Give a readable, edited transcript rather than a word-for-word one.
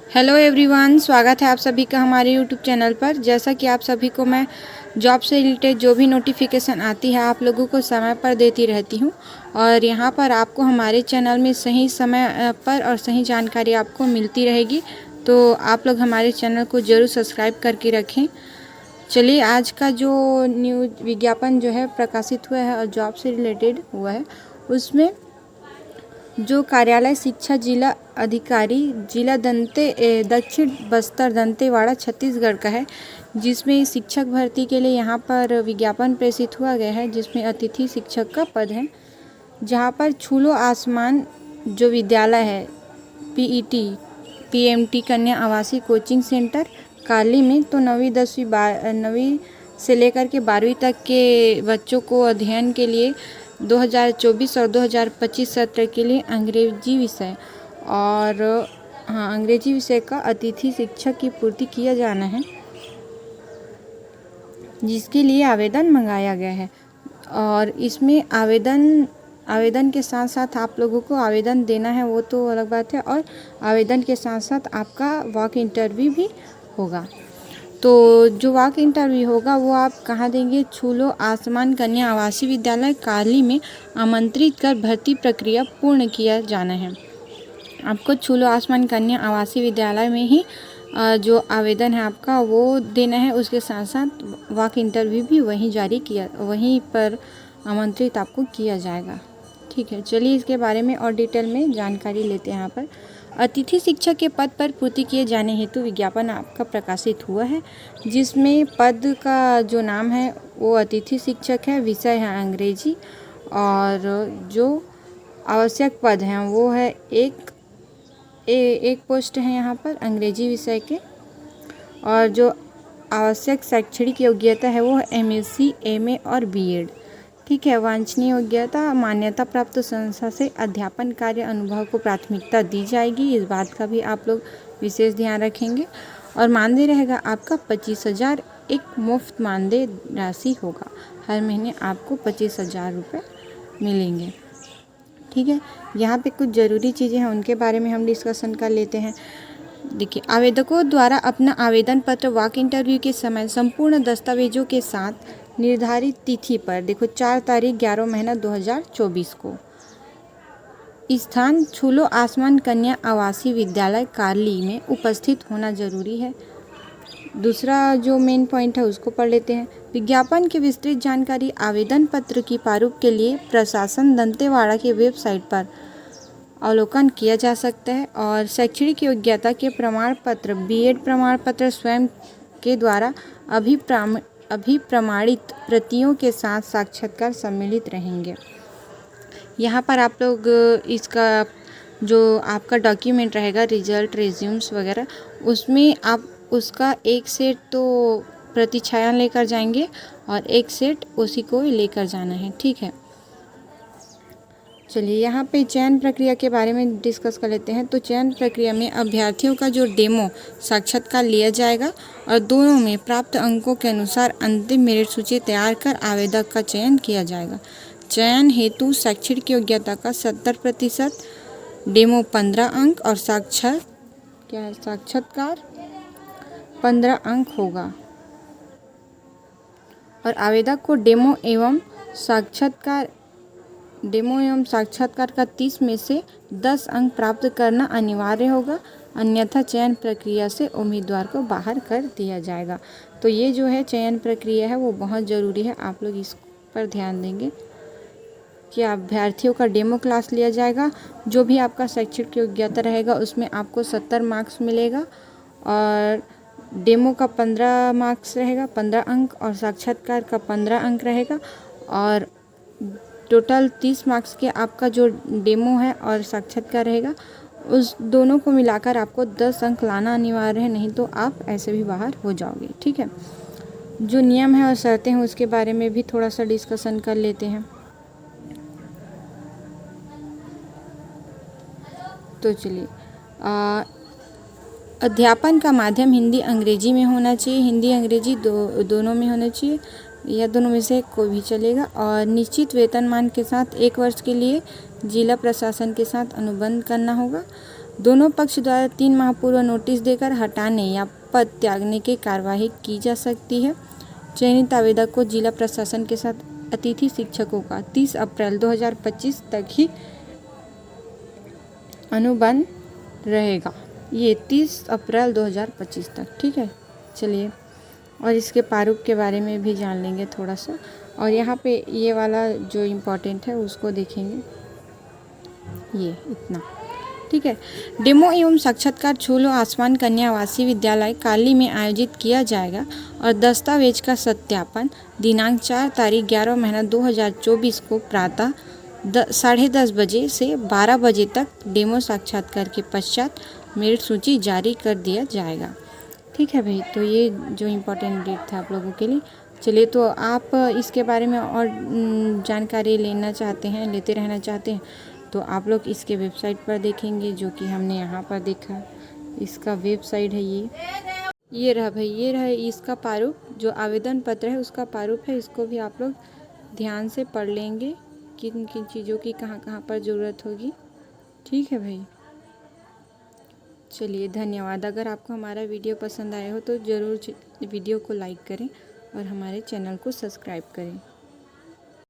Hello everyone, स्वागत है आप सभी का हमारे यूट्यूब चैनल पर। जैसा कि आप सभी को मैं जॉब से रिलेटेड जो भी नोटिफिकेशन आती है आप लोगों को समय पर देती रहती हूं और यहां पर आपको हमारे चैनल में सही समय पर और सही जानकारी आपको मिलती रहेगी। तो आप लोग हमारे चैनल को ज़रूर सब्सक्राइब करके रखें। चलिए, आज का जो न्यूज विज्ञापन जो है प्रकाशित हुआ है और जॉब से रिलेटेड हुआ है, उसमें जो कार्यालय शिक्षा जिला अधिकारी जिला दक्षिण बस्तर दंतेवाड़ा छत्तीसगढ़ का है, जिसमें शिक्षक भर्ती के लिए यहाँ पर विज्ञापन प्रेषित हुआ गया है, जिसमें अतिथि शिक्षक का पद है। जहाँ पर छूलो आसमान जो विद्यालय है PMT कन्या आवासीय कोचिंग सेंटर काली में, तो 9वीं से लेकर के 12वीं तक के बच्चों को अध्ययन के लिए 2024 और 2025 सत्र के लिए अंग्रेजी विषय का अतिथि शिक्षक की पूर्ति किया जाना है, जिसके लिए आवेदन मंगाया गया है। और इसमें आवेदन के साथ साथ आप लोगों को आवेदन देना है, वो तो अलग बात है, और आवेदन के साथ साथ आपका वॉक इंटरव्यू भी होगा। तो जो वॉक इंटरव्यू होगा वो आप कहाँ देंगे? छूलो आसमान कन्या आवासीय विद्यालय काली में आमंत्रित कर भर्ती प्रक्रिया पूर्ण किया जाना है। आपको छूलो आसमान कन्या आवासीय विद्यालय में ही जो आवेदन है आपका वो देना है। उसके साथ साथ वॉक इंटरव्यू भी वहीं पर आमंत्रित आपको किया जाएगा। ठीक है, चलिए इसके बारे में और डिटेल में जानकारी लेते हैं। यहाँ पर अतिथि शिक्षक के पद पर पूर्ति किए जाने हेतु विज्ञापन आपका प्रकाशित हुआ है, जिसमें पद का जो नाम है वो अतिथि शिक्षक है, विषय है अंग्रेजी, और जो आवश्यक पद हैं वो है एक पोस्ट है यहाँ पर अंग्रेजी विषय के, और जो आवश्यक शैक्षणिक योग्यता है वो है MSc MA और BEd। ठीक है, वांछनीय योग्यता मान्यता प्राप्त संस्था से अध्यापन कार्य अनुभव को प्राथमिकता दी जाएगी। इस बात का भी आप लोग विशेष ध्यान रखेंगे। और मानदेय रहेगा आपका 25,000, एक मुफ्त मानदेय राशि होगा। हर महीने आपको 25,000 रुपये मिलेंगे। ठीक है, यहाँ पे कुछ ज़रूरी चीज़ें हैं, उनके बारे में हम डिस्कशन कर लेते हैं। देखिए, आवेदकों द्वारा अपना आवेदन पत्र वॉक इंटरव्यू के समय संपूर्ण दस्तावेजों के साथ निर्धारित तिथि पर, देखो 4 तारीख 11 महीना 2024 को, स्थान छूलो आसमान कन्या आवासीय विद्यालय काली में उपस्थित होना जरूरी है। दूसरा जो मेन पॉइंट है उसको पढ़ लेते हैं। विज्ञापन की विस्तृत जानकारी आवेदन पत्र की प्रारूप के लिए प्रशासन दंतेवाड़ा की वेबसाइट पर अवलोकन किया जा सकता है। और शैक्षणिक योग्यता के प्रमाण पत्र BEd प्रमाण पत्र स्वयं के द्वारा अभिप्रमाणित प्रतियों के साथ साक्षात्कार सम्मिलित रहेंगे। यहाँ पर आप लोग इसका जो आपका डॉक्यूमेंट रहेगा, रिजल्ट, रिज्यूम्स वगैरह, उसमें आप उसका एक सेट तो प्रतिछाया लेकर जाएंगे और एक सेट उसी को लेकर जाना है। ठीक है, चलिए यहाँ पे चयन प्रक्रिया के बारे में डिस्कस कर लेते हैं। तो चयन प्रक्रिया में अभ्यर्थियों का जो डेमो साक्षात्कार लिया जाएगा और दोनों में प्राप्त अंकों के अनुसार अंतिम मेरिट सूची तैयार कर आवेदक का चयन किया जाएगा। चयन हेतु शैक्षणिक योग्यता का 70%, डेमो 15 अंक और साक्षात्कार 15 अंक होगा। और आवेदक को डेमो एवं साक्षात्कार का 30 में से 10 अंक प्राप्त करना अनिवार्य होगा, अन्यथा चयन प्रक्रिया से उम्मीदवार को बाहर कर दिया जाएगा। तो ये जो है चयन प्रक्रिया है वो बहुत ज़रूरी है, आप लोग इस पर ध्यान देंगे कि अभ्यर्थियों का डेमो क्लास लिया जाएगा। जो भी आपका शैक्षणिक योग्यता रहेगा उसमें आपको 70 मार्क्स मिलेगा, और डेमो का 15 मार्क्स रहेगा, 15 अंक, और साक्षात्कार का 15 अंक रहेगा, और टोटल 30 मार्क्स के आपका जो डेमो है और साक्षात्कार रहेगा, उस दोनों को मिलाकर आपको 10 अंक लाना अनिवार्य है, नहीं तो आप ऐसे भी बाहर हो जाओगे। ठीक है, जो नियम है और शर्तें हैं उसके बारे में भी थोड़ा सा डिस्कशन कर लेते हैं। तो चलिए, अध्यापन का माध्यम हिंदी अंग्रेजी में होना चाहिए, हिंदी अंग्रेजी दोनों में होना चाहिए, या दोनों में से कोई भी चलेगा। और निश्चित वेतनमान के साथ 1 वर्ष के लिए जिला प्रशासन के साथ अनुबंध करना होगा। दोनों पक्ष द्वारा 3 माह पूर्व नोटिस देकर हटाने या पद त्यागने की कार्यवाही की जा सकती है। चयनित आवेदक को जिला प्रशासन के साथ अतिथि शिक्षकों का 30 अप्रैल 2025 तक ही अनुबंध रहेगा। ये 30 अप्रैल 2025 तक, ठीक है। चलिए, और इसके प्रारूप के बारे में भी जान लेंगे थोड़ा सा। और यहाँ पे ये वाला जो इम्पोर्टेंट है उसको देखेंगे, ये इतना, ठीक है। डेमो एवं साक्षात्कार छोलो आसमान कन्या आवासीय विद्यालय काली में आयोजित किया जाएगा और दस्तावेज का सत्यापन दिनांक 4 तारीख 11 महीना 2024 को प्रातः 10:30 बजे से 12 बजे तक डेमो साक्षात्कार के पश्चात मेरिट सूची जारी कर दिया जाएगा, ठीक है भाई। तो ये जो इम्पोर्टेंट डेट था आप लोगों के लिए। चलिए, तो आप इसके बारे में और जानकारी लेना चाहते हैं, लेते रहना चाहते हैं, तो आप लोग इसके वेबसाइट पर देखेंगे, जो कि हमने यहाँ पर देखा। इसका वेबसाइट है ये रहा भाई, ये रहा इसका प्रारूप, जो आवेदन पत्र है उसका प्रारूप है। इसको भी आप लोग ध्यान से पढ़ लेंगे, किन किन चीज़ों की कहाँ कहाँ पर ज़रूरत होगी, ठीक है भाई। चलिए, धन्यवाद। अगर आपको हमारा वीडियो पसंद आया हो तो ज़रूर वीडियो को लाइक करें और हमारे चैनल को सब्सक्राइब करें।